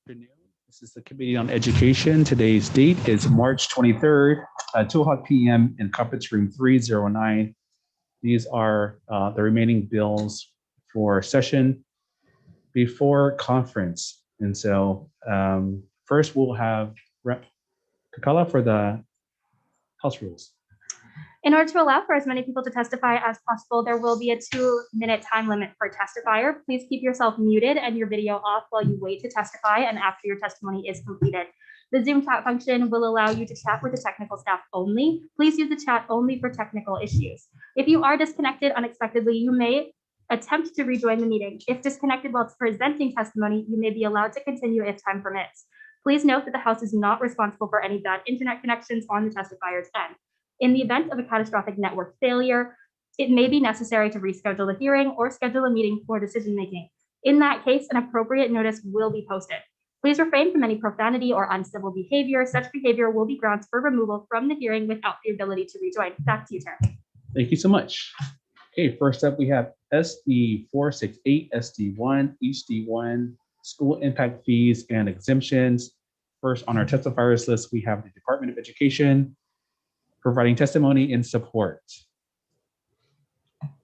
Afternoon. This is the Committee on Education. Today's date is March 23rd, 2 o'clock p.m. in Conference Room 309. These are the remaining bills for session before conference. And so first we'll have Rep. Capella for the House rules. In order to allow for as many people to testify as possible, there will be a 2-minute time limit per testifier. Please keep yourself muted and your video off while you wait to testify and after your testimony is completed. The Zoom chat function will allow you to chat with the technical staff only. Please use the chat only for technical issues. If you are disconnected unexpectedly, you may attempt to rejoin the meeting. If disconnected while presenting testimony, you may be allowed to continue if time permits. Please note that the House is not responsible for any bad internet connections on the testifier's end. In the event of a catastrophic network failure, it may be necessary to reschedule the hearing or schedule a meeting for decision-making. In that case, an appropriate notice will be posted. Please refrain from any profanity or uncivil behavior. Such behavior will be grounds for removal from the hearing without the ability to rejoin. Back to you, Chair. Thank you so much. Okay, first up we have SD 468, SD1, HD1, school impact fees and exemptions. First on our testifiers list, we have the Department of Education providing testimony in support.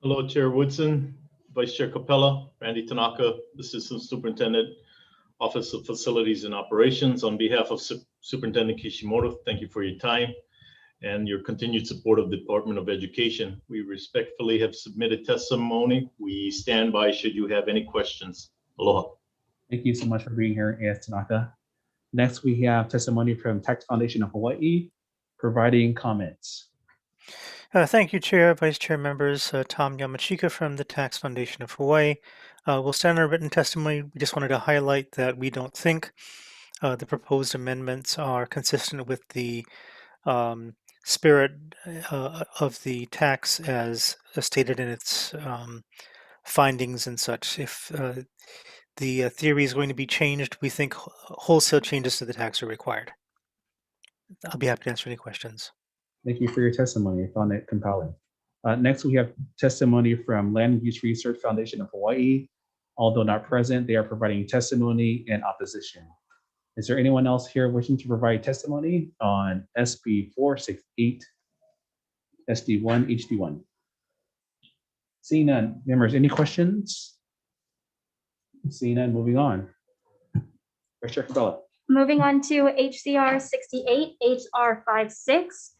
Hello, Chair Woodson, Vice Chair Capella, Randy Tanaka, Assistant Superintendent, Office of Facilities and Operations. On behalf of Superintendent Kishimoto, thank you for your time and your continued support of the Department of Education. We respectfully have submitted testimony. We stand by should you have any questions. Aloha. Thank you so much for being here, A.S. Tanaka. Next, we have testimony from Tax Foundation of Hawaii, providing comments. Thank you, Chair, Vice Chair members. Tom Yamachika from the Tax Foundation of Hawaii. We'll stand on our written testimony. We just wanted to highlight that we don't think the proposed amendments are consistent with the spirit of the tax as stated in its findings and such. If the theory is going to be changed, we think wholesale changes to the tax are required. I'll be happy to answer any questions. Thank you for your testimony. I found it compelling. Next, we have testimony from Land Use Research Foundation of Hawaii. Although not present, they are providing testimony in opposition. Is there anyone else here wishing to provide testimony on SB 468, SD1, HD1? Seeing none. Members, any questions? Seeing none, moving on. Vice Chair Cabela. Moving on to HCR 68, HR 56.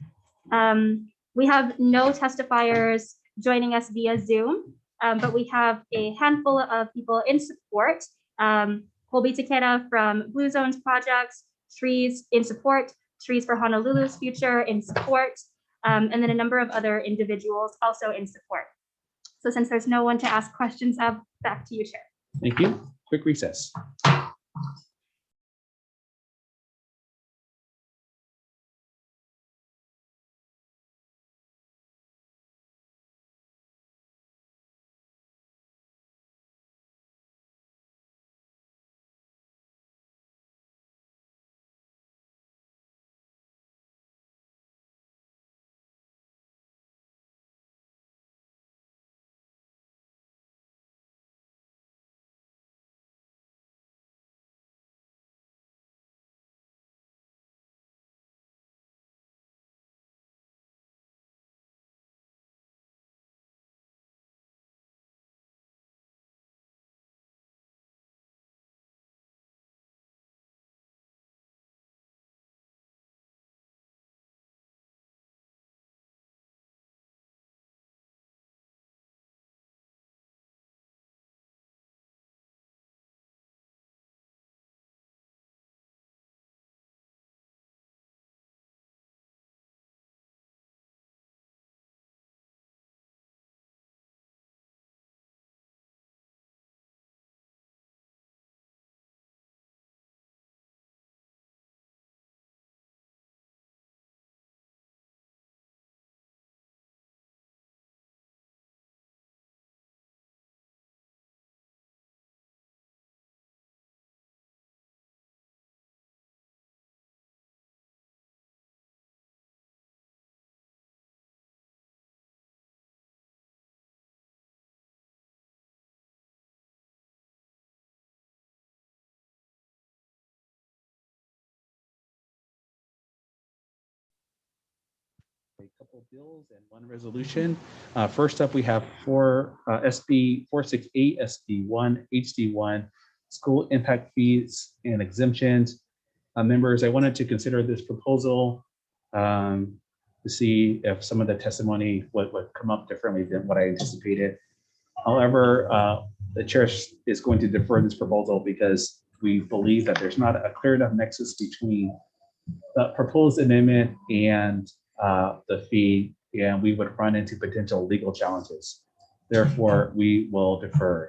We have no testifiers joining us via Zoom, but we have a handful of people in support. Colby Takeda from Blue Zones Projects, Trees in support, Trees for Honolulu's Future in support, and then a number of other individuals also in support. So since there's no one to ask questions of, back to you, Chair. Thank you. Quick recess. A couple bills and one resolution. First up, we have SB 468, SD1, HD1, school impact fees and exemptions. Members, I wanted to consider this proposal to see if some of the testimony would come up differently than what I anticipated. However, the chair is going to defer this proposal because we believe that there's not a clear enough nexus between the proposed amendment and the fee, and we would run into potential legal challenges. Therefore, we will defer.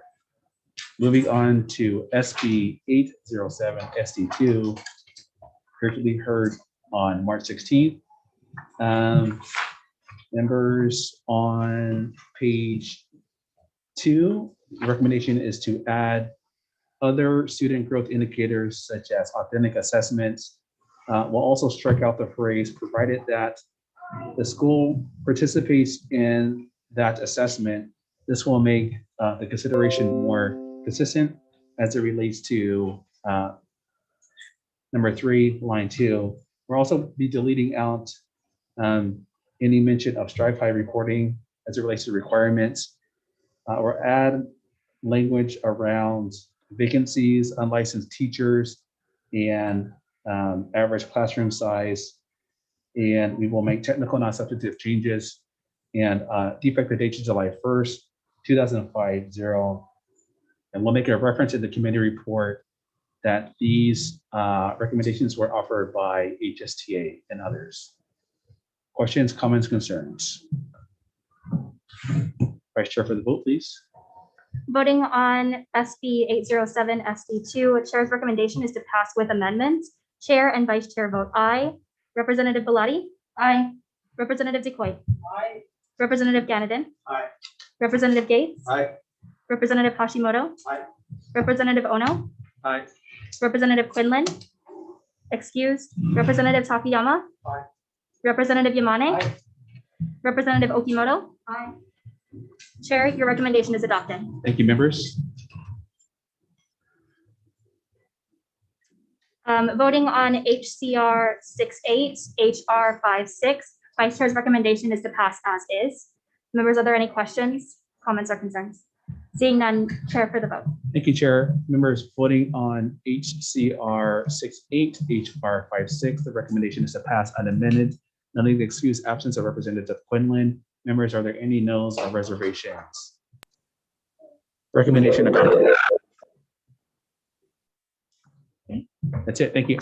Moving on to SB 807 SD2, originally heard on March 16th. Members, on page 2, the recommendation is to add other student growth indicators such as authentic assessments. We'll also strike out the phrase provided that the school participates in that assessment. This will make the consideration more consistent as it relates to number 3, line 2. We'll also be deleting out any mention of Strive High reporting as it relates to requirements, or add language around vacancies, unlicensed teachers, and average classroom size. And we will make technical non-substantive changes and defective date to July 1st, 2050. And we'll make a reference in the committee report that these recommendations were offered by HSTA and others. Questions, comments, concerns? Vice Chair for the vote, please. Voting on SB 807 SD2, Chair's recommendation is to pass with amendments. Chair and Vice Chair vote aye. Representative Belatti? Aye. Representative DeCoy? Aye. Representative Ganadin? Aye. Representative Gates? Aye. Representative Hashimoto? Aye. Representative Ono? Aye. Representative Quinlan? Excused. Representative Takayama? Aye. Representative Yamane? Aye. Representative Okimoto? Aye. Chair, your recommendation is adopted. Thank you, members. Voting on HCR 68, HR 56, Vice Chair's recommendation is to pass as is. Members, are there any questions, comments, or concerns? Seeing none, Chair for the vote. Thank you, Chair. Members, voting on HCR 68, HR 56, the recommendation is to pass unamended, noting the excused absence of Representative Quinlan. Members, are there any noes or reservations? Recommendation adopted. Okay, that's it. Thank you.